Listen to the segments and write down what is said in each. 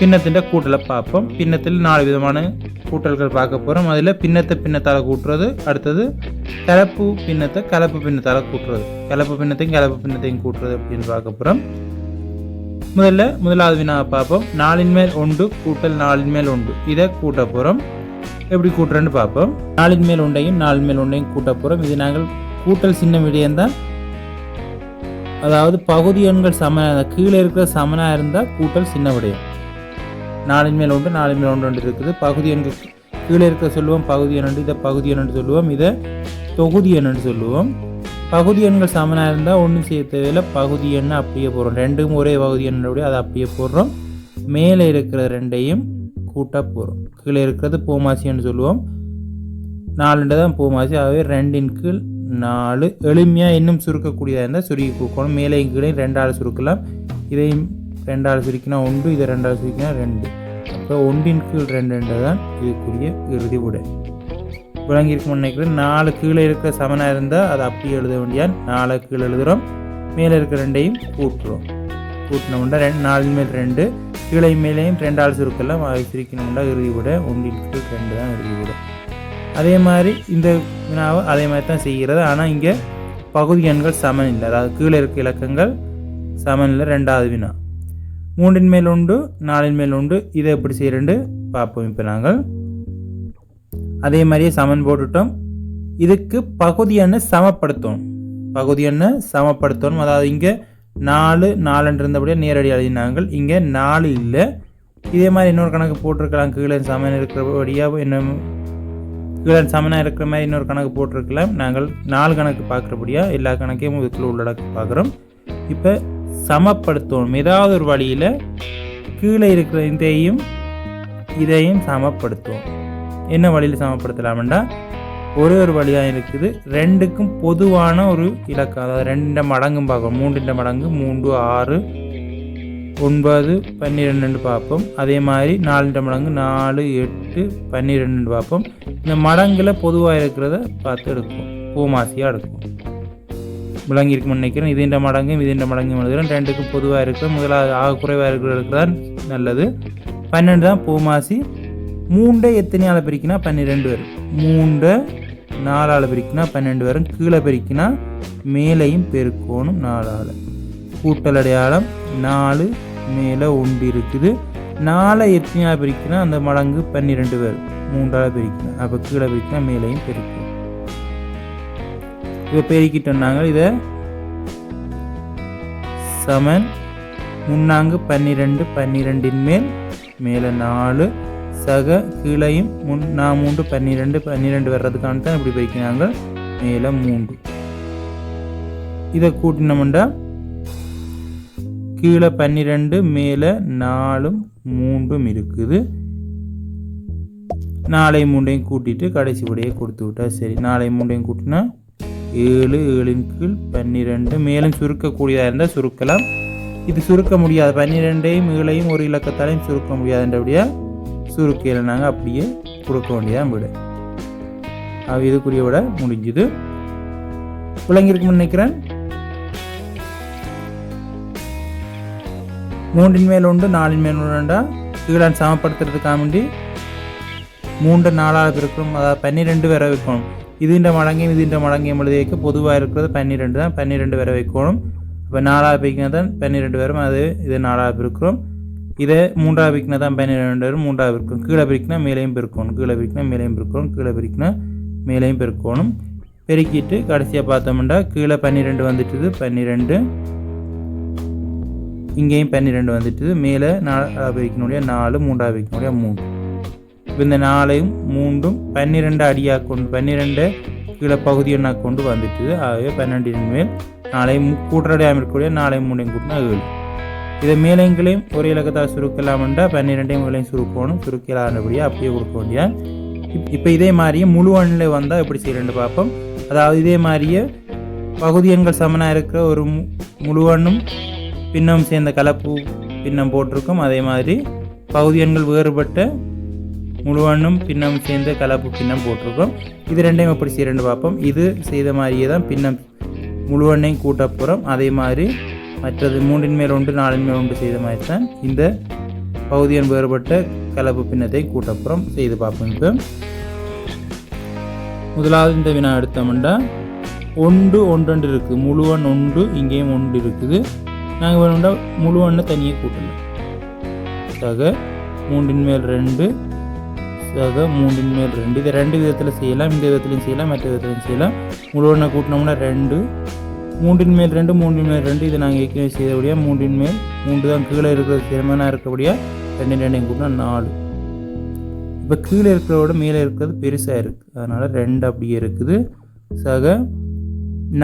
பின்னத்தின் கூட்டலை பார்ப்போம். பின்னத்தில் 4 விதமான கூட்டல்கள் பார்க்க போகிறோம். அதில் பின்னத்தை பின்னத்தால் கூட்டுறது, அடுத்தது கலப்பு பின்னத்தை கலப்பு பின்னத்தால் கூட்டுறது, கலப்பு பின்னத்தையும் கூட்டுறது அப்படின்னு பார்க்க போகிறோம். முதலாவது வினாவை பார்ப்போம். 4 மேல் 1 கூட்டல் 4 மேல் 1 இதை கூட்ட போகிறோம். எப்படி கூட்டுறேன்னு பார்ப்போம். 4 மேல் 1ஐயும் 4 மேல் 1ஐயும் கூட்ட போகிறோம். இது நாங்கள் கூட்டல் சின்ன விடயம்தான், அதாவது பகுதி எண்கள் சமனாக கீழே இருக்கிற சமனாக இருந்தால் கூட்டல் சின்ன விடயம். 4 மேல் 1 4 மேல் 1 இருக்குது. பகுதி எண்கள் கீழே இருக்கிற சொல்லுவோம் பகுதி எண், இதை பகுதி எண் சொல்லுவோம், இதை தொகுதி எண் சொல்லுவோம். பகுதி எண்கள் சமனாக இருந்தால் ஒன்றும் செய்ய தேவையில்லை, பகுதி எண்ணை அப்படியே போடுறோம். ரெண்டும் ஒரே பகுதி எண்ணோடைய அதை அப்படியே போடுறோம். மேலே இருக்கிற ரெண்டையும் கூட்ட போகிறோம். கீழே இருக்கிறது பூமாசின்னு சொல்லுவோம், 4 தான் பூமாசி. ஆகவே 2 கீழ் 4. எளிமையாக இன்னும் சுருக்கக்கூடியதாக இருந்தால் சுருக்கி கொடுக்கணும். மேலேயும் கீழே 2ஆல் சுருக்கலாம். இதையும் 2ஆல் சுருக்கினா 1, இதை 2ஆல் சுருக்கினா 2. அப்போ 1 கீழ் 2 தான் இதுக்குரிய இறுதி விடை. விளங்கியிருக்கும் நினைக்கிறேன். 4 கீழே இருக்கிற சமனாக இருந்தால் அதை அப்படியே எழுத வேண்டியான். 4 கீழே எழுதுகிறோம், மேலே இருக்கிற 2ஐயும் கூட்டுறோம். கூட்டினோம்னா 4 மேல் 2, கீழே மேலேயும் 2ஆல் சுருக்கலாம். அதை சுருக்கணும்னா இறுதி விட 1 கீழ் 2 தான் இறுதி விட. அதே மாதிரி இந்த வினாவை அதே மாதிரி தான் செய்கிறது. ஆனால் இங்கே பகுதி எண்கள் சமன் இல்லை, அதாவது கீழே இருக்க இலக்கங்கள் சமன் இல்லை. 2வது வினா 3 மேல் 1 4 மேல் 1 இதை எப்படி செய்யறேன்னு பார்ப்போம். இப்போ நாங்கள் அதே மாதிரியே சமன் போட்டுட்டோம். இதுக்கு பகுதி எண்ணை சமப்படுத்தணும். பகுதி எண்ணை சமப்படுத்தணும், அதாவது இங்கே 4 4 இருந்தபடியே நேரடி எழுதினாங்கள். இங்கே 4 இல்லை. இதே மாதிரி இன்னொரு கணக்கு போட்டிருக்கலாம். கீழே சமன் இருக்கிறபடியாக என்ன கீழே சமனாக இருக்கிற மாதிரி இன்னொரு கணக்கு போட்டிருக்கலாம். நாங்கள் 4 கணக்கு பார்க்குறபடியாக எல்லா கணக்கையும் இதுக்குள்ள உள்ளடக்கி பார்க்குறோம். இப்போ சமப்படுத்தணும். ஏதாவது ஒரு வழியில் கீழே இருக்கிற இதையும் சமப்படுத்துவோம். என்ன வழியில் சமப்படுத்தலாம்டா, ஒரு வழியாக இருக்குது. 2க்கும் பொதுவான ஒரு இலக்கம், அதாவது 2 மடங்கும் பார்க்கணும். 3 மடங்கு 3 6 9 12 பார்ப்போம். அதே மாதிரி 4 மடங்கு 4 8 12 பார்ப்போம். இந்த மடங்கில் பொதுவாக இருக்கிறத பார்த்து எடுக்கும், பூமாசியாக எடுக்கும். விளங்கியிருக்கும் நினைக்கிறேன். இது இந்த மடங்கும் எழுதுகிறேன். 2க்கும் பொதுவாக இருக்கிற முதலாவது ஆக குறைவாக இருக்கிறதான் நல்லது. 12 தான் பூமாசி. 3 எத்தனையால் பிரிக்கினா 12 வரும். 3 4ஆல் பிரிக்கினா 12 வரும். கீழே பிரிக்கினா மேலையும் பெருக்கணும் 4ஆல். கூட்டல் அடையாளம் 4 மேலே 1 இருக்குது. 4 எத்தனையால் பிரிக்கினா அந்த மடங்கு 12 வரும். 3ஆல் பிரிக்கினா அப்போ கீழே பிரிக்கினா மேலையும் பெருக்கும். இதை பெருக்கிட்டோம்னாங்க. இதை சமன் 3 12 12 மேல் மேலே 4 சக கீழையும் 3 12 12 வர்றதுக்கான தான் இப்படி பெருக்கினாங்க. மேலே 3 இதை கூட்டினோம்னா கீழே 12 மேலே 4 3 இருக்குது. 4 3 கூட்டிட்டு கடைசி விடையை கொடுத்து விட்டா சரி. 4 3 கூட்டினா 7 7 கீழ் 12. மேலும் சுருக்கக்கூடியதாக இருந்தால் சுருக்கலாம். இது சுருக்க முடியாது. 12ஐயும் 7ஐயும் ஒரு இலக்கத்தாலையும் சுருக்க முடியாதுன்றபடியா சுருக்கையில் நாங்கள் அப்படியே கொடுக்க வேண்டியதான் விட. இதுக்குரிய விட முடிஞ்சுது. விளங்கியிருக்குன்னு நினைக்கிறேன். 3 மேல் 1 4 மேல் 1 கீழே சமப்படுத்துறதுக்காக வேண்டி 3 4ஆல் இருக்கும், அதாவது 12 வர வைக்கணும். இதுன்ற மடங்கையும் எழுதி வைக்க பொதுவாக இருக்கிறது 12 தான். 12 வர வைக்கணும். இப்போ 4ஆல் பிரிக்கினா தான் 12 வரும். அது இதை 4ஆல் பிரிக்கிறோம். இதை 3ஆல் பிரிக்கினா தான் 12 வரும். 3ஆல் பிரிக்கும். கீழே பிரிக்கினா மேலையும் பெருக்கணும். கீழே பிரிக்கினா மேலையும் பெருக்கணும். கீழே பிரிக்கினா மேலையும் பெருக்கணும். பெருக்கிட்டு கடைசியாக பார்த்தோம்னா கீழே 12 வந்துட்டுது. 12 இங்கேயும் 12 வந்துட்டுது. மேலே 4ஆல் பிரிக்கணுடைய 4 3ஆல் பிரிக்கணுடைய 3. இப்போ இந்த 4ஐயும் 3 12 அடியாக கொண்டு 12 கீழே பகுதி ஒன்றா கொண்டு வந்துட்டுது. ஆகவே 12 மேல் 4 கூட்டுறடையாமல் இருக்கக்கூடிய 4 3 கூட்டினா 7. இதை மேலைங்களையும் ஒரு இலக்கத்தால் சுருக்கலாம்டா 12 சுருக்கணும். சுருக்கலானபடியாக அப்படியே கொடுக்க வேண்டிய. இப்போ இதே மாதிரியே முழு எண்ணில் வந்தால் எப்படி செய்யறேன்னு பார்ப்போம். அதாவது இதே மாதிரியே பகுதி எண்கள் சமனாக இருக்கிற ஒரு முழு எண்ணும் பின்னம் சேர்ந்த கலப்பு பின்னம் போட்டிருக்கோம். அதே மாதிரி பகுதி எண்கள் வேறுபட்ட முழு எண்ணும் பின்னம் சேர்ந்த கலப்பு பின்னம் போட்டிருக்கோம். இது ரெண்டையும் எப்படி செய்யறேன்னு பார்ப்போம். இது செய்த மாதிரியே தான் பின்னம் முழு எண்ணையும் கூட்ட போகிறோம். அதே மாதிரி மற்றது 3 மேல் 1 4 மேல் 1 செய்த மாதிரி தான் இந்த பகுதியின் வேறுபட்ட கலப்பு பின்னத்தை கூட்டப்புறம் செய்து பார்ப்போம். இப்போ முதலாவது இந்த வினா எடுத்தோம்னா ஒன்று ஒன்று இருக்குது, முழுவன் ஒன்று, இங்கேயும் ஒன்று இருக்குது. நாங்கள் வேணும்னா முழுவண்ணை தனியாக கூட்டலாம். சக 3/2 சக 3/2. இதை 2 விதத்தில் செய்யலாம். இந்த விதத்துலையும் செய்யலாம், மற்ற விதத்துலையும் செய்யலாம். முழுவண்ணை கூட்டினோம்னா 2, 3/2 3/2. இதை நாங்கள் ஏற்கனவே செய்தபடியாக 3 தான் கீழே இருக்கிறது சிரமனாக இருக்கபடியாக 2 கூட்டினா 4. இப்போ கீழே இருக்கிறதோட மேலே இருக்கிறது பெருசாக இருக்குது, அதனால் 2 அப்படியே இருக்குது. சக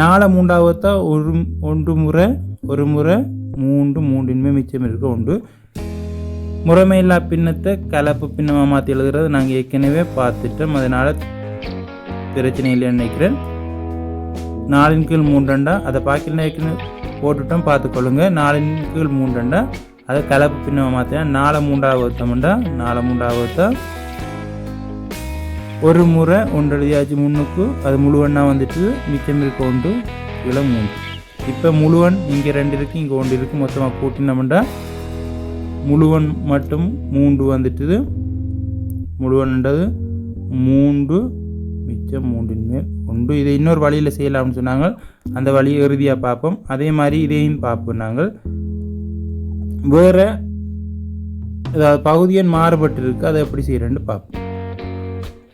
4 3ஆவதா ஒரு முறை 3 மிச்சம் இருக்க உண்டு. முறைமையில்லா பின்னத்தை கலப்பு பின்னமாக மாற்றி எழுதுறது நாங்கள் ஏற்கனவே பார்த்துட்டோம், அதனால் பிரச்சனை இல்லைன்னு நினைக்கிறேன். 4/3 அதை பாக்கில் ஏற்கனவே போட்டுட்டோம், பார்த்துக்கொள்ளுங்க. 4/3 அதை கலப்பு பின்னமாக மாற்றினா 4 3ஆவதா 4 3ஆவதா ஒரு முறை 1 எழுதியாச்சு முன்னுக்கு, அது முழுவண்ணா வந்துட்டு மிச்சம் இருக்க உண்டு கீழே 3. இப்போ முழுவன் இங்கே 2 இருக்குது, இங்கே 1 இருக்குது, மொத்தமாக கூட்டினோம்னா முழுவன் மட்டும் 3 வந்துட்டுது. முழுவன்ன்றது 3 மிச்சம் 3/1. இதை இன்னொரு வழியில் செய்யலாம்னு சொன்னாங்க, அந்த வழியை இறுதியாக பார்ப்போம். அதே மாதிரி இதையும் பார்ப்போம். நாங்கள் வேறு ஏதாவது பகுதியன் மாறுபட்டு இருக்குது, அதை எப்படி செய்கிறேன்னு பார்ப்போம்.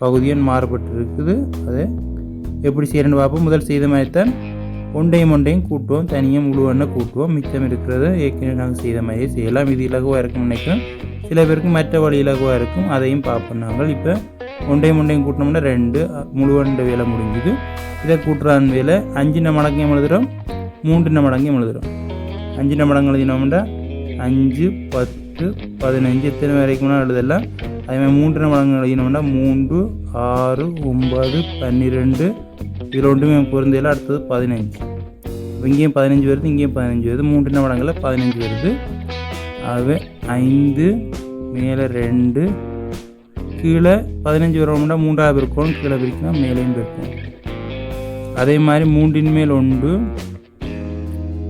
பகுதியன் மாறுபட்டு இருக்குது, அதை எப்படி செய்கிறேன்னு பார்ப்போம். முதல் செய்த மாதிரி தான் ஒன்றையும் கூட்டுவோம், தனியாக முழுவண்ணை கூட்டுவோம். மிச்சம் இருக்கிறத ஏற்கனவே நாங்கள் செய்த மாதிரியே செய்யலாம். இது இலகுவாக இருக்கும்னு நினைக்கிறோம். சில பேருக்கு மற்ற வழி இலகுவாக இருக்கும், அதையும் பார்ப்போம். நாங்கள் இப்போ ஒன்றையும் கூட்டினோம்னா 2 முழுவண்ட வேலை முடிஞ்சுது. இதை கூட்டுறான் வேலை 5 மடங்கையும் எழுதுகிறோம், 3 மடங்கையும் எழுதுகிறோம். 5 மடங்கு எழுதினோம்னா 5 10 15 எத்தனை வரைக்கும் எழுதலாம். அதேமாதிரி 3 மடங்கு எழுதினோம்னா 3 6 9 12. இதில் ஒன்றுமே பொருந்தையில் அடுத்தது 15. இங்கேயும் 15 வருது, இங்கேயும் 15 வருது. 3 மடங்கில் 15 வருது. ஆகவே 5 மேலே 2 கீழே 15 வரணும்னா 3ஆக இருக்கணும், கீழே பிரிக்கணும், மேலேயும் இருக்கணும். அதே மாதிரி 3/1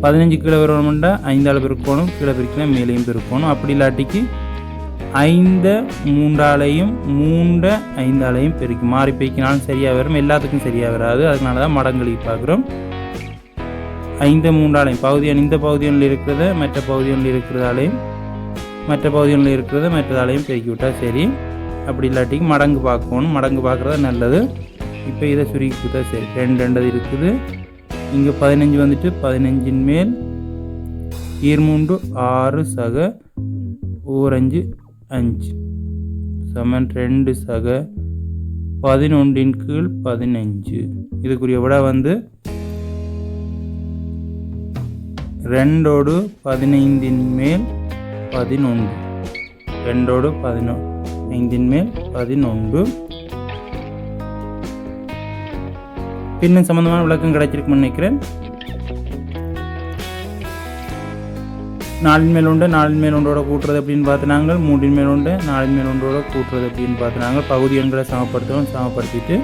15 கீழே வரணும்னா 5ஆல் இருக்கணும், கீழே பிரிக்கணும், மேலேயும் இருக்கணும். அப்படி இல்லாட்டிக்கு 5 3ஆலையும் 3 5ஆலையும் பெருக்கி மாறி பெருக்கினாலும் சரியாக வரும், எல்லாத்துக்கும் சரியாக வராது. அதனால தான் மடங்களுக்கு பார்க்குறோம். 5 3ஆலையும் பகுதியான இந்த பகுதிகளில் இருக்கிறத மற்ற பகுதிகளில் இருக்கிறதாலையும் மற்ற பகுதிகளில் இருக்கிறத மற்றதாலையும் பெருக்கி விட்டால் சரி. அப்படி இல்லாட்டிக்கு மடங்கு பார்க்கணும், மடங்கு பார்க்குறது நல்லது. இப்போ இதை சுருக்கி கொடுத்தா சரி. 2 இருக்குது, இங்கே 15 வந்துட்டு 15 மேல் 3 6 சக 5 5 சமன் 2 சக 11 கீழ் 15. இதுக்குரிய விட வந்து 2 15 மேல் 11. 2 15 மேல் 11. பின்னும் சம்பந்தமான விளக்கம் கிடைச்சிருக்குன்னு நினைக்கிறேன். 4/1 4/1 கூட்டுறது அப்படின்னு பார்த்தினாங்க. 3/1 4/1 கூட்டுறது அப்படின்னு பார்த்தினாங்க. பகுதி எண்களை சமப்படுத்திட்டு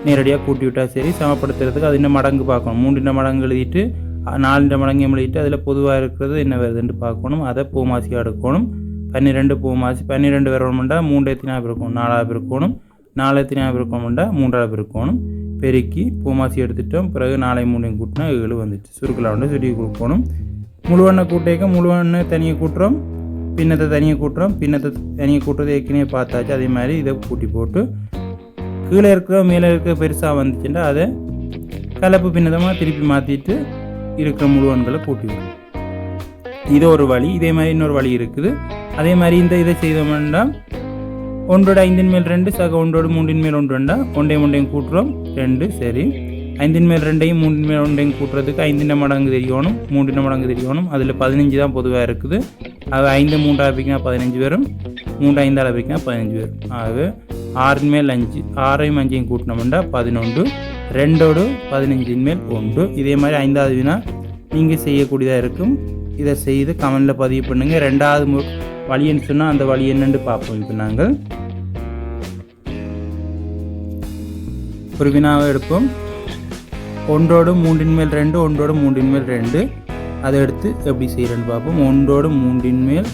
நேரடியாக கூட்டி விட்டால் சரி. சமப்படுத்துறதுக்கு அது இன்னும் மடங்கு பார்க்கணும். 3 மடங்கு எழுதிட்டு 4 மடங்கு எழுதிட்டு அதில் பொதுவாக இருக்கிறது என்ன வருதுன்னு பார்க்கணும். அதை பூமாசியாக எடுக்கணும். 12 பூமாசி 12 வரணும்னா 3 எத்தனாக இருக்கணும், 4ஆக இருக்கணும். 4 எத்தனாக இருக்கணும்னா 3ஆக இருக்கணும். பெருக்கி பூமாசி எடுத்துட்டோம். பிறகு 4 3 கூட்டினா 7 வந்துட்டு சுருக்கலாண்டு சுருக்கி கொடுக்கணும். முழுவண்ணை கூட்டேக்க முழுவண்ணை தனியாக கூட்டுறோம், பின்னத்தை தனியாக கூட்டுறோம். பின்னத்தை தனியாக கூட்டுறது ஏற்கனவே பார்த்தாச்சு. அதே மாதிரி இதை கூட்டி போட்டு கீழே இருக்கிற மேலே இருக்கிற பெருசாக வந்துச்சுன்னா அதை கலப்பு பின்னதமாக திருப்பி மாற்றிட்டு இருக்கிற முழுவன்களை கூட்டிவிடும். இது ஒரு வழி. இதே மாதிரி இன்னொரு வழி இருக்குது. அதே மாதிரி இதை செய்தோம்னா 1 5 மேல் 2 சக 1 3 மேல் 1 1 கூட்டுறோம் 2 சரி. 5 மேல் 2 3 மேல் 1 கூட்டுறதுக்கு 5 மடங்கு தெரியணும், 3 மடங்கு தெரியணும். அதில் 15 தான் பொதுவாக இருக்குது. அது 5 3 பிரிக்கினா 15 வரும், 3 5 பிரிக்கினா 15 வரும். ஆகவே 6 மேல் 5 6ஐயும் 5ஐயும் கூட்டினோம்னா 11. 2 15 மேல் 1. இதே மாதிரி 5வது வினா நீங்கள் செய்யக்கூடியதாக இருக்கும். இதை செய்து கமெண்டில் பதிவு பண்ணுங்கள். 2வது வழின்னு சொன்னால் அந்த வழி என்னென்று பார்ப்போம். இப்போ நாங்கள் ஒரு வினாவை எடுப்போம். 1 3 மேல் 2 1 3 மேல் 2. அதை எடுத்து எப்படி செய்கிறேன்னு பார்ப்போம். 1 3 மேல்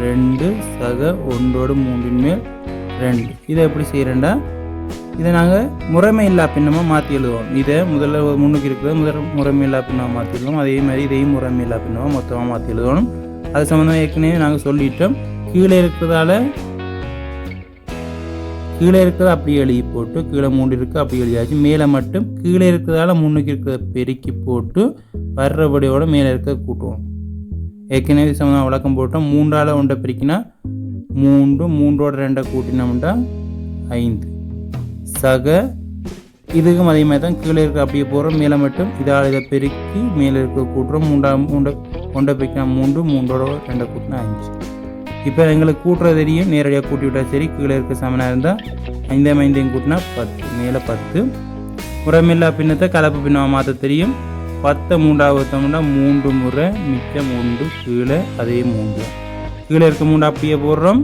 2 சக 1 3 2. இதை எப்படி செய்கிறேன்டா, இதை நாங்கள் முறைமையில்லா பின்னமாக மாற்றி எழுதுவோம். இதை முதல்ல முன்னுக்கு இருக்கிறத முறைமையில்லா பின்னமாக மாற்றி எழுதுவோம். அதே மாதிரி இதையும் முறைமையில்லா பின்னமாக மொத்தமாக மாற்றி எழுதணும். அது சம்மந்தமாக ஏற்கனவே நாங்கள் சொல்லிட்டோம். கீழே இருக்கிறத அப்படியே எழுதி போட்டு, கீழே 3 இருக்குது அப்படி எழுதியாச்சு. மேலே மட்டும் கீழே இருக்கிறதால முன்னுக்கு இருக்கிறத பெருக்கி போட்டு வர்றபடியோட மேலே இருக்கிறத கூட்டுவோம். ஏற்கனவே சம்மந்தமாக விளக்கம் போட்டோம். 3ஆல் 1 பெருக்கினா 3, 3ஓட 2 கூட்டினோம்னா 5 சக. இதுக்கும் அதே மாதிரி தான் கீழே இருக்க அப்படியே போகிறோம். மேலே மட்டும் இதால் இதை பெருக்கி மேலே இருக்க கூட்டுறோம். 1 பெருக்கினா 3, 3ஓட 2 கூட்டினா 5. இப்போ எங்களுக்கு கூட்டுறது தெரியும், நேரடியாக கூட்டி விட்டால் சரி. கீழே இருக்க சமனாக இருந்தால் 5 5 கூட்டினா 10, மேலே 10. முறைமில்லா பின்னத்தை கலப்பு பின்னமாக மாற்ற தெரியும். 10 3ஆக ஊற்றோம்னா 3 முறை, மிச்சம் 1 கீழே அதே 3. கீழே இருக்க 3 அப்படியே போடுறோம்.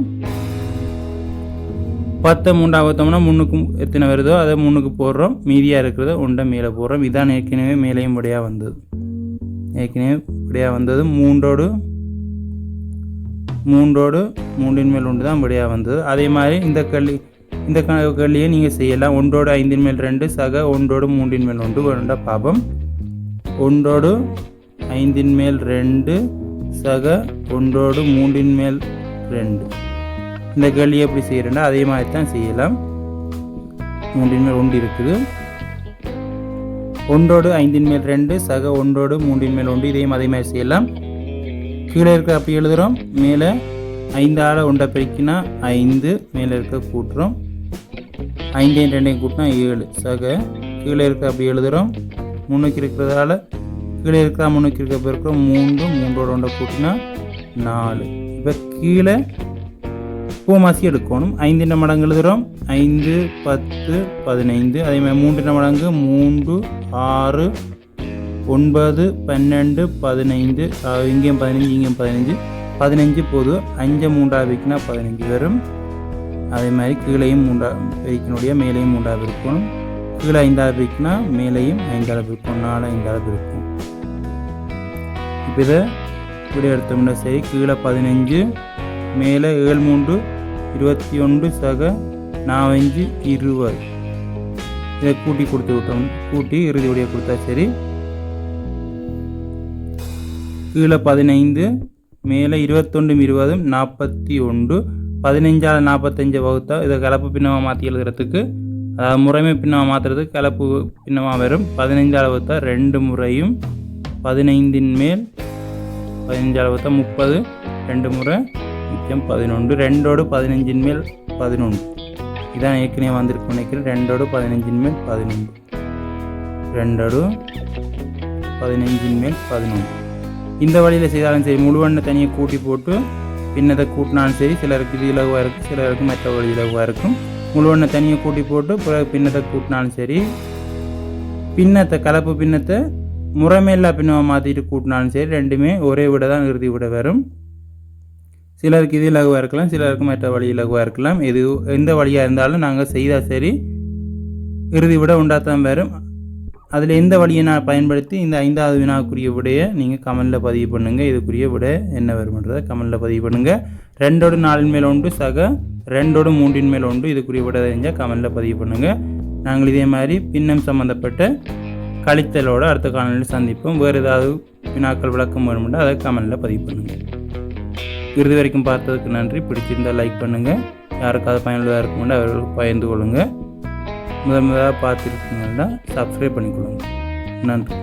10 3ஆக ஊற்றோம்னா முன்னுக்கு எத்தனை வருதோ அதை முன்னுக்கு போடுறோம். மீதியாக இருக்கிறத 1 மேலே போடுறோம். இதான் ஏற்கனவே மேலேயும் விடையாக வந்தது. ஏற்கனவே விடையாக வந்தது 3ஓடு 3 தான் விடையாக வந்தது. அதே மாதிரி இந்த கேள்வியை நீங்கள் செய்யலாம். 1ஓடு 5 2 சக 1ஓடு 3 1 வேணுண்டா பாபம். 1ஓடு 5 2 சக 1ஓடு 3 2. இந்த கேள்வியை எப்படி செய்கிறேன்னா அதே மாதிரி தான் செய்யலாம். 3 1 இருக்குது. 1ஓடு 5 2 சக 1ஓடு 3 1. இதையும் அதே மாதிரி செய்யலாம். கீழே இருக்க அப்படி எழுதுகிறோம். மேலே 5ஆல் 1 பெருக்கினா 5, மேலே இருக்க கூட்டுறோம். 5 2 கூட்டினா 7 சக. கீழே இருக்க அப்படி எழுதுகிறோம். முன்னுக்கு இருக்கிறதால கீழே இருக்கிற முன்னுக்கு இருக்க பெருக்கிறோம். 3, 3ஓட 1 கூட்டினா 4. இப்போ கீழே பூமாசி எடுக்கணும். 5 மடங்கு எழுதுகிறோம். 5 10 15. அதே மாதிரி 3 மடங்கு 3 6 9 12 15. இங்கேயும் 15 இங்கேயும் 15. 15 போது 5 3ஆக வைக்கினா 15 வரும். அதே மாதிரி கீழையும் 3 வைக்கணுடைய மேலேயும் 3ஆக இருக்கணும். கீழே 5ஆக வைக்கினா மேலேயும் 5ஆக இருக்கும். 4 5ஆக இருக்கும். இப்போ இதை இப்படி எடுத்தோம்னா சரி. கீழே 15, மேலே 7 3 21 சக 4 5 20. இதை கூட்டி கொடுத்து விட்டோம். கூட்டி இறுதி உடைய கொடுத்தா சரி. கீழே 15, மேலே 21 20 41. 15ஆல் 45 வகுத்தா இதை கலப்பு பின்னமாக மாற்றி எழுதுறதுக்கு, அதாவது முறைமை பின்னமாக மாற்றுறதுக்கு கலப்பு பின்னமாக வரும். 15ஆல் வகுத்தா 2 முறையும் 15 மேல் 15ஆல் வகுத்தா 30, 2 முறை மிச்சம் 11. 2ஓடு 15 மேல் 11. இதான் ஏற்கனவே வந்திருக்கு நினைக்கிறேன். 2ஓடு 15 மேல் 11. 2ஓடு 15 மேல் 11. இந்த வழியில் செய்தாலும் சரி. முழுவண்ணை தனியாக கூட்டி போட்டு பின்னத்தை கூட்டினாலும் சரி. சிலருக்கு இது இலகுவாக இருக்கும், சிலருக்கு மற்ற வழி இலகுவாக இருக்கும். முழுவண்ணை தனியாக கூட்டி போட்டு பிறகு பின்னத்தை கூட்டினாலும் சரி. பின்னத்தை கலப்பு பின்னத்தை முறைமையில்லா பின்னமாக மாற்றிட்டு கூட்டினாலும் சரி. ரெண்டுமே ஒரே விட தான் இறுதி விட வரும். சிலருக்கு இது இலகுவாக இருக்கலாம், சிலருக்கு மற்ற வழி இலகுவாக இருக்கலாம். எது எந்த வழியாக இருந்தாலும் நாங்கள் செய்தால் சரி இறுதி விட உண்டாத்தான் வரும். அதில் எந்த வழியை நான் பயன்படுத்தி இந்த 5வது வினாக்குரிய விடையை நீங்கள் கமெண்டில் பதிவு பண்ணுங்கள். இதுக்குரிய விடை என்ன வரும்ன்றதை கமெண்டில் பதிவு பண்ணுங்கள். 2ஓடு 4 1 சக 2ஓடு 3 1. இதுக்குரிய விடை தெரிஞ்சால் கமெண்டில் பதிவு பண்ணுங்கள். நாங்கள் இதே மாதிரி பின்னம் சம்மந்தப்பட்ட கழித்தலோடு அடுத்த காணொலியில் சந்திப்போம். வேறு ஏதாவது வினாக்கள் விளக்கம் வேணும்னா அதை கமெண்டில் பதிவு பண்ணுங்கள். இறுதி வரைக்கும் பார்த்ததுக்கு நன்றி. பிடிச்சிருந்தால் லைக் பண்ணுங்கள். யாருக்காவது பயனுள்ளதாக இருக்கும்னா அவர்களுக்கு பகிர்ந்து கொள்ளுங்கள். முதலாக பார்த்துருக்கீங்கன்னா சப்ஸ்கிரைப் பண்ணிக்கொள்ளுங்கள். நன்றி.